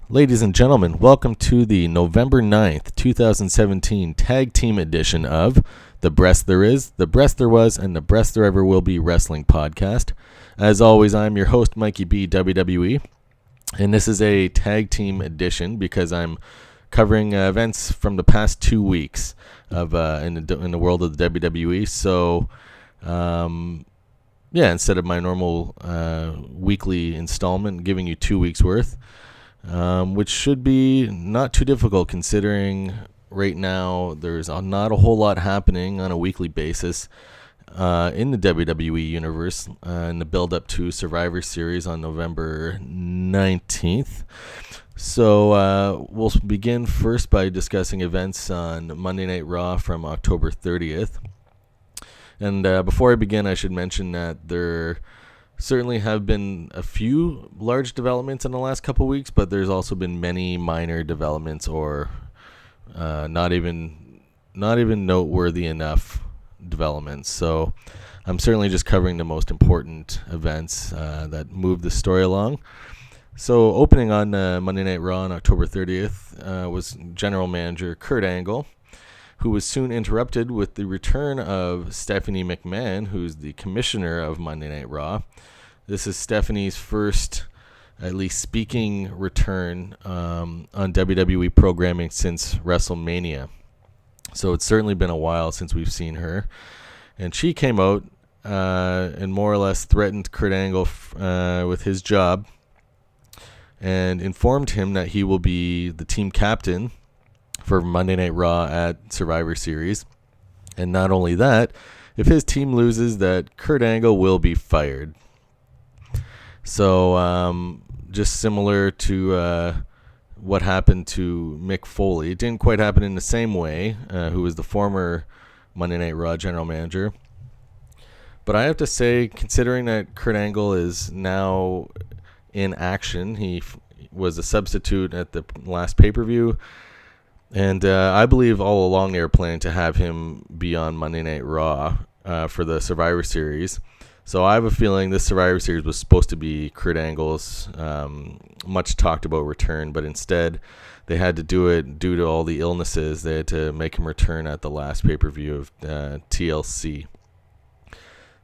Ladies and gentlemen, welcome to the November 9th, 2017 Tag Team edition of The Breast There Is, The Breast There Was, and The Breast There Ever Will Be Wrestling Podcast. As always, I'm your host, Mikey B, WWE, and this is a Tag Team edition because I'm covering events from the past 2 weeks of in the world of the WWE. So, instead of my normal weekly installment, giving you 2 weeks worth, which should be not too difficult considering right now there's not a whole lot happening on a weekly basis in the WWE universe in the build-up to Survivor Series on November 19th. So we'll begin first by discussing events on Monday Night Raw from October 30th. And before I begin, I should mention that there certainly have been a few large developments in the last couple weeks, but there's also been many minor developments or not even noteworthy enough developments. So I'm certainly just covering the most important events that move the story along. So opening on Monday Night Raw on October 30th was General Manager Kurt Angle, who was soon interrupted with the return of Stephanie McMahon, who's the commissioner of Monday Night Raw. This is Stephanie's first, at least speaking, return on WWE programming since WrestleMania. So it's certainly been a while since we've seen her. And she came out and more or less threatened Kurt Angle with his job and informed him that he will be the team captain for Monday Night Raw at Survivor Series. And not only that, if his team loses, that Kurt Angle will be fired. So just similar to what happened to Mick Foley. It didn't quite happen in the same way, who was the former Monday Night Raw general manager. But I have to say, considering that Kurt Angle is now in action, he was a substitute at the last pay-per-view, and I believe all along they were planning to have him be on Monday Night Raw for the Survivor Series. So I have a feeling this Survivor Series was supposed to be Kurt Angle's much talked about return, but instead they had to do it due to all the illnesses. They had to make him return at the last pay-per-view of TLC.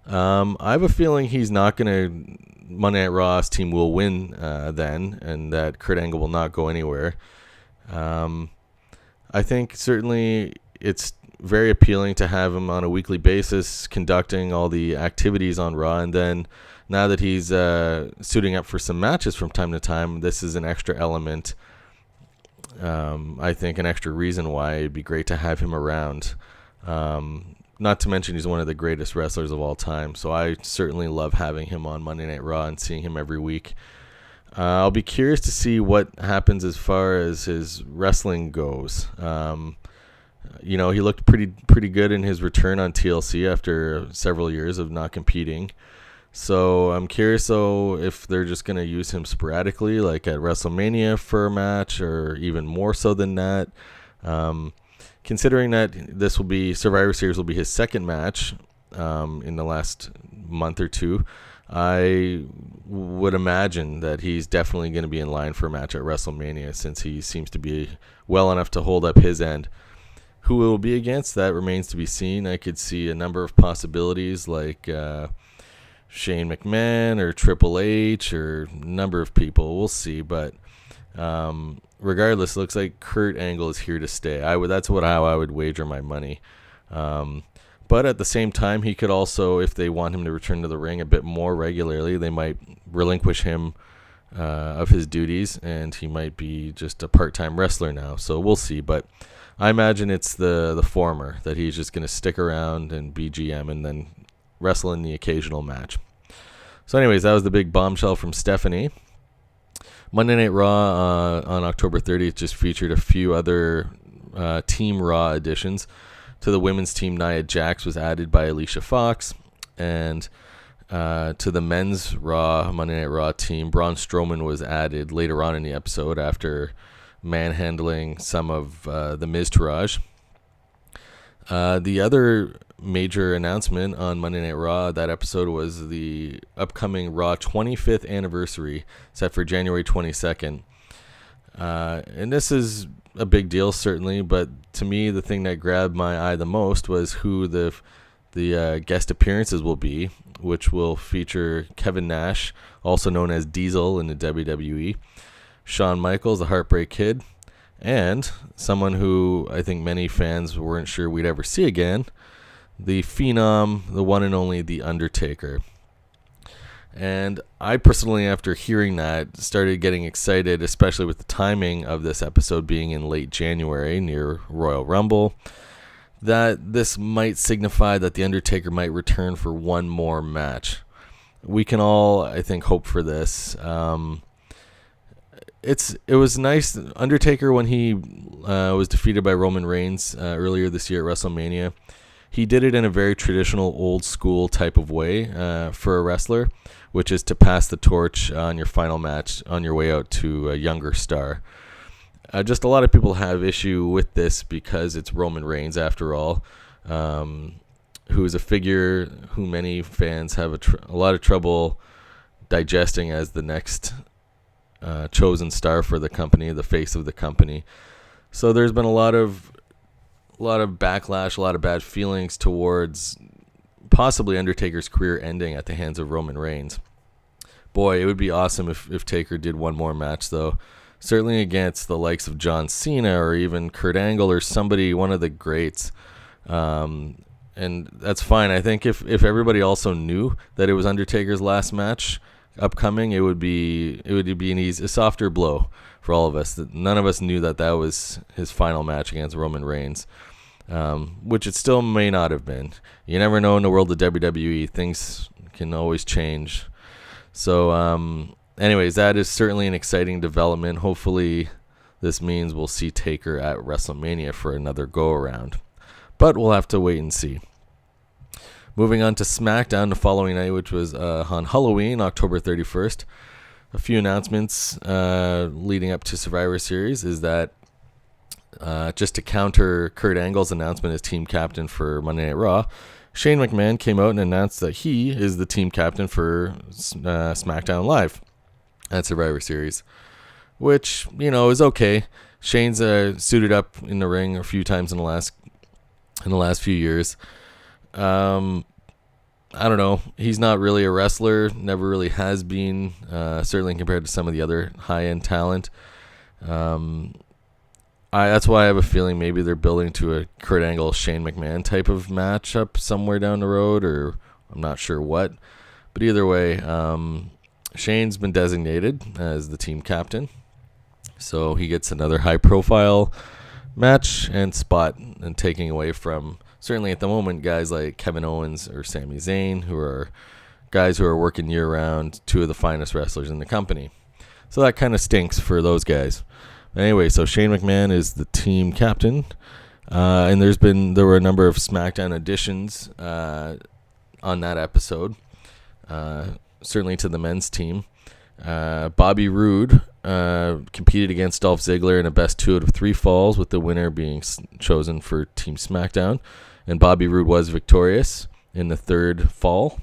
I have a feeling he's not going to... Monday Night Raw's team will win then, and that Kurt Angle will not go anywhere. I think certainly it's very appealing to have him on a weekly basis conducting all the activities on Raw, and then now that he's suiting up for some matches from time to time, this is an extra element. I think an extra reason why it'd be great to have him around. Not to mention he's one of the greatest wrestlers of all time, so I certainly love having him on Monday Night Raw and seeing him every week. I'll be curious to see what happens as far as his wrestling goes. He looked pretty good in his return on TLC after several years of not competing. So I'm curious, though, if they're just going to use him sporadically, like at WrestleMania for a match, or even more so than that. Considering that this will be Survivor Series will be his second match in the last month or two, I would imagine that he's definitely going to be in line for a match at WrestleMania, since he seems to be well enough to hold up his end. Who it will be against, that remains to be seen. I could see a number of possibilities like Shane McMahon or Triple H or a number of people. We'll see, but regardless, it looks like Kurt Angle is here to stay. That's how I would wager my money. But at the same time, he could also, if they want him to return to the ring a bit more regularly, they might relinquish him of his duties, and he might be just a part-time wrestler now. So we'll see. But I imagine it's the former, that he's just going to stick around and be GM and then wrestle in the occasional match. So anyways, that was the big bombshell from Stephanie. Monday Night Raw on October 30th just featured a few other Team Raw additions. To the women's team, Nia Jax was added by Alicia Fox. And to the men's Monday Night Raw team, Braun Strowman was added later on in the episode after manhandling some of the Miztourage. The other major announcement on Monday Night Raw that episode was the upcoming Raw 25th anniversary set for January 22nd. And this is a big deal, certainly, but to me, the thing that grabbed my eye the most was who the guest appearances will be, which will feature Kevin Nash, also known as Diesel in the WWE, Shawn Michaels, the Heartbreak Kid, and someone who I think many fans weren't sure we'd ever see again, the Phenom, the one and only The Undertaker. And I personally, after hearing that, started getting excited, especially with the timing of this episode being in late January near Royal Rumble, that this might signify that The Undertaker might return for one more match. We can all, I think, hope for this. It was nice. Undertaker, when he was defeated by Roman Reigns earlier this year at WrestleMania, he did it in a very traditional, old school type of way for a wrestler, which is to pass the torch on your final match on your way out to a younger star. Just a lot of people have issue with this because it's Roman Reigns, after all, who is a figure who many fans have a lot of trouble digesting as the next chosen star for the company, the face of the company. So there's been a lot of backlash, a lot of bad feelings towards possibly Undertaker's career ending at the hands of Roman Reigns. Boy, it would be awesome if Taker did one more match, though. Certainly against the likes of John Cena or even Kurt Angle or somebody, one of the greats. And that's fine. I think if everybody also knew that it was Undertaker's last match upcoming, it would be a softer blow for all of us. None of us knew that was his final match against Roman Reigns, which it still may not have been. You never know in the world of WWE. Things can always change. So, anyways, that is certainly an exciting development. Hopefully, this means we'll see Taker at WrestleMania for another go-around. But we'll have to wait and see. Moving on to Smackdown the following night, which was on Halloween, October 31st. A few announcements leading up to Survivor Series is that just to counter Kurt Angle's announcement as team captain for Monday Night Raw, Shane McMahon came out and announced that he is the team captain for SmackDown Live at Survivor Series, which, is okay. Shane's suited up in the ring a few times in the last few years. I don't know. He's not really a wrestler. Never really has been. Certainly compared to some of the other high-end talent. That's why I have a feeling maybe they're building to a Kurt Angle, Shane McMahon type of matchup somewhere down the road, or I'm not sure what. But either way, Shane's been designated as the team captain, so he gets another high-profile match and spot, and taking away from, certainly at the moment, guys like Kevin Owens or Sami Zayn, who are guys who are working year-round, two of the finest wrestlers in the company. So that kind of stinks for those guys. Anyway, so Shane McMahon is the team captain, and there were a number of SmackDown additions on that episode, certainly to the men's team. Bobby Roode competed against Dolph Ziggler in a best 2 out of 3 falls, with the winner being chosen for Team SmackDown, and Bobby Roode was victorious in the third fall.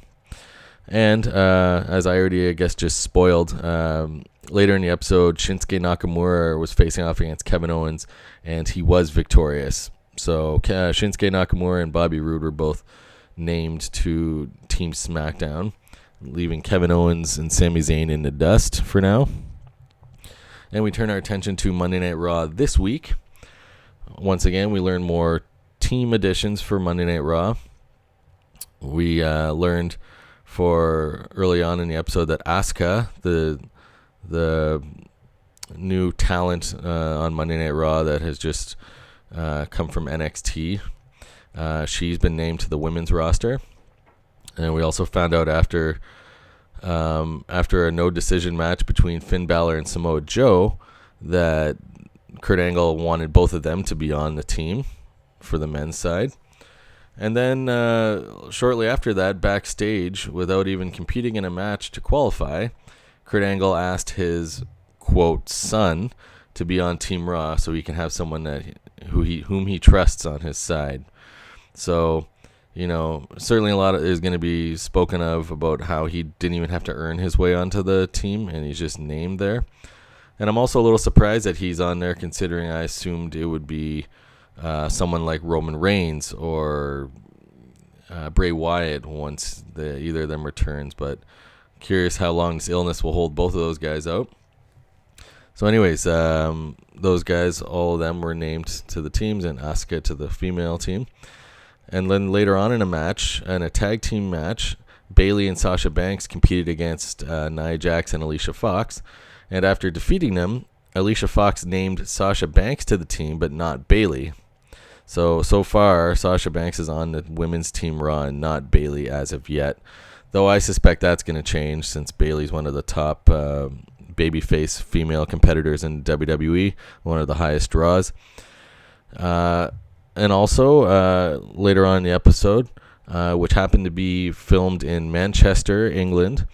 And as I already, I guess, just spoiled, later in the episode, Shinsuke Nakamura was facing off against Kevin Owens, and he was victorious. So Shinsuke Nakamura and Bobby Roode were both named to Team SmackDown, leaving Kevin Owens and Sami Zayn in the dust for now. And we turn our attention to Monday Night Raw this week. Once again, we learn more team additions for Monday Night Raw. We learned early on in the episode that Asuka, the new talent on Monday Night Raw that has just come from NXT, she's been named to the women's roster. And we also found out after a no decision match between Finn Balor and Samoa Joe that Kurt Angle wanted both of them to be on the team for the men's side. And then shortly after that, backstage, without even competing in a match to qualify, Kurt Angle asked his, quote, son to be on Team Raw so he can have someone whom he trusts on his side. So, certainly a lot is going to be spoken of about how he didn't even have to earn his way onto the team, and he's just named there. And I'm also a little surprised that he's on there, considering I assumed it would be someone like Roman Reigns or Bray Wyatt once either of them returns. But curious how long this illness will hold both of those guys out. So anyways, those guys, all of them were named to the teams, and Asuka to the female team. And then later on in a tag team match, Bayley and Sasha Banks competed against Nia Jax and Alicia Fox. And after defeating them, Alicia Fox named Sasha Banks to the team, but not Bayley. So far, Sasha Banks is on the women's team Raw and not Bayley as of yet. Though I suspect that's going to change, since Bayley's one of the top babyface female competitors in WWE, one of the highest draws. And also, later on in the episode, which happened to be filmed in Manchester, England,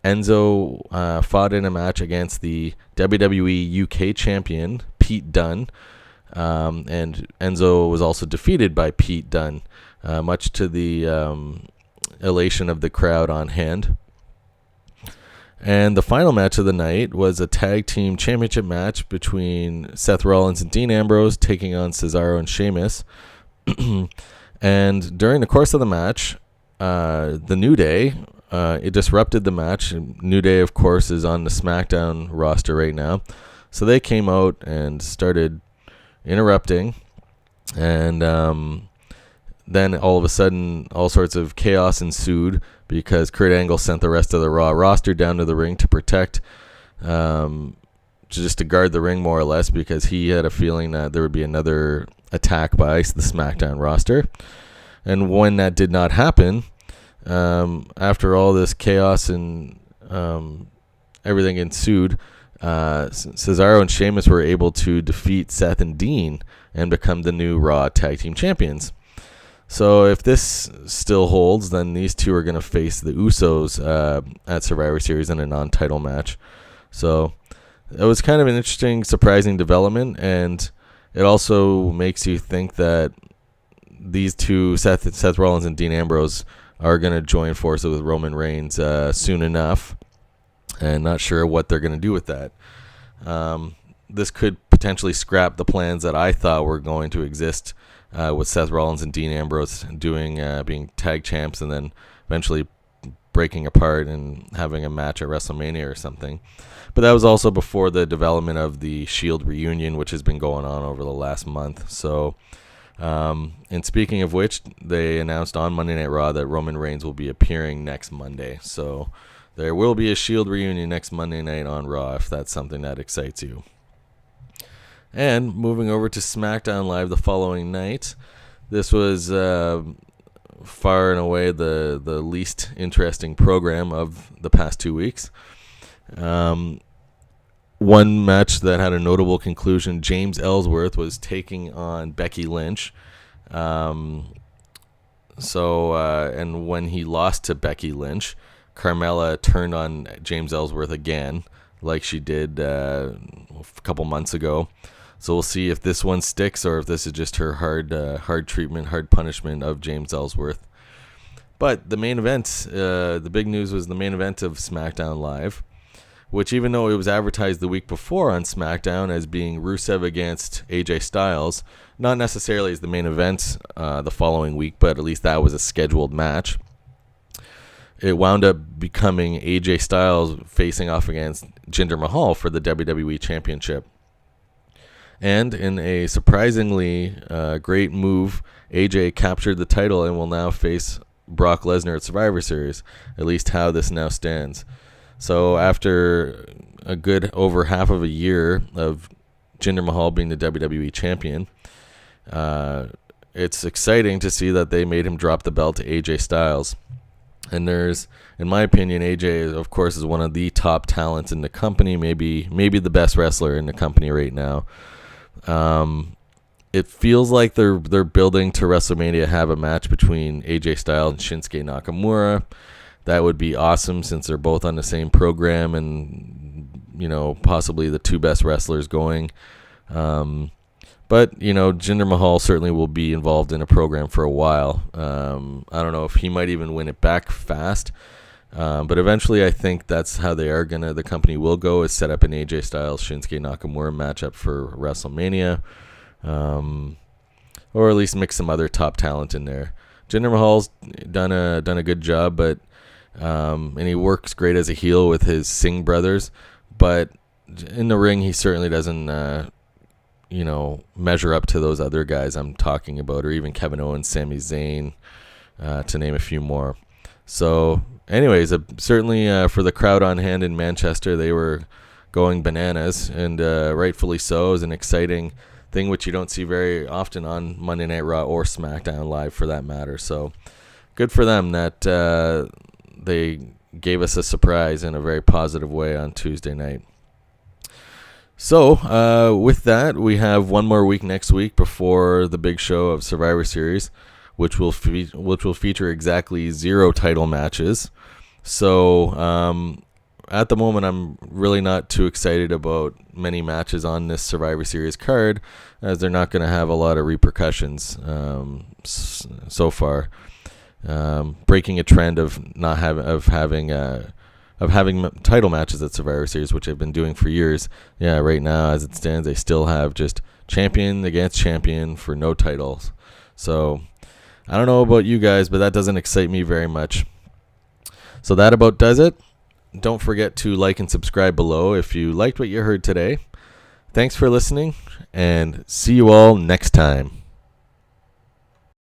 Enzo fought in a match against the WWE UK champion, Pete Dunne. And Enzo was also defeated by Pete Dunne, much to the elation of the crowd on hand. And the final match of the night was a tag team championship match between Seth Rollins and Dean Ambrose taking on Cesaro and Sheamus. And during the course of the match, the New Day, it disrupted the match. New Day, of course, is on the Smackdown roster right now. So they came out and started interrupting. And then all of a sudden, all sorts of chaos ensued because Kurt Angle sent the rest of the Raw roster down to the ring to protect, just to guard the ring more or less, because he had a feeling that there would be another attack by the SmackDown roster. And when that did not happen, after all this chaos and everything ensued, Cesaro and Sheamus were able to defeat Seth and Dean and become the new Raw Tag Team Champions. So if this still holds, then these two are going to face the Usos at Survivor Series in a non-title match. So it was kind of an interesting, surprising development, and it also makes you think that these two, Seth Rollins and Dean Ambrose, are going to join forces with Roman Reigns soon enough, and not sure what they're going to do with that. This could potentially scrap the plans that I thought were going to exist with Seth Rollins and Dean Ambrose being tag champs and then eventually breaking apart and having a match at WrestleMania or something. But that was also before the development of the Shield reunion, which has been going on over the last month. So, and speaking of which, they announced on Monday Night Raw that Roman Reigns will be appearing next Monday. So there will be a Shield reunion next Monday night on Raw, if that's something that excites you. And moving over to SmackDown Live the following night, this was far and away the least interesting program of the past 2 weeks. One match that had a notable conclusion, James Ellsworth was taking on Becky Lynch. And when he lost to Becky Lynch, Carmella turned on James Ellsworth again, like she did a couple months ago. So we'll see if this one sticks or if this is just her hard treatment, hard punishment of James Ellsworth. But the main event, the big news was the main event of SmackDown Live, which, even though it was advertised the week before on SmackDown as being Rusev against AJ Styles, not necessarily as the main event the following week, but at least that was a scheduled match. It wound up becoming AJ Styles facing off against Jinder Mahal for the WWE Championship. And in a surprisingly great move, AJ captured the title and will now face Brock Lesnar at Survivor Series, at least how this now stands. So after a good over half of a year of Jinder Mahal being the WWE champion, it's exciting to see that they made him drop the belt to AJ Styles. And there's, in my opinion, AJ, of course, is one of the top talents in the company, maybe the best wrestler in the company right now. It feels like they're building to WrestleMania have a match between AJ Styles and Shinsuke Nakamura. That would be awesome since they're both on the same program and, possibly the two best wrestlers going. But, Jinder Mahal certainly will be involved in a program for a while. I don't know if he might even win it back fast But eventually, I think that's how the company will go, is set up an AJ Styles Shinsuke Nakamura matchup for WrestleMania, or at least mix some other top talent in there. Jinder Mahal's done a good job, but and he works great as a heel with his Singh brothers, but in the ring he certainly doesn't measure up to those other guys I'm talking about, or even Kevin Owens, Sami Zayn, to name a few more. So anyways, certainly for the crowd on hand in Manchester, they were going bananas, and rightfully so. It was an exciting thing, which you don't see very often on Monday Night Raw or SmackDown Live for that matter. So good for them that they gave us a surprise in a very positive way on Tuesday night. So with that, we have one more week next week before the big show of Survivor Series, which will feature exactly 0 title matches. So at the moment, I'm really not too excited about many matches on this Survivor Series card, as they're not going to have a lot of repercussions so far. Breaking a trend of having title matches at Survivor Series, which I've been doing for years. Yeah, right now as it stands, they still have just champion against champion for no titles. So I don't know about you guys, but that doesn't excite me very much. So that about does it. Don't forget to like and subscribe below if you liked what you heard today. Thanks for listening, and see you all next time.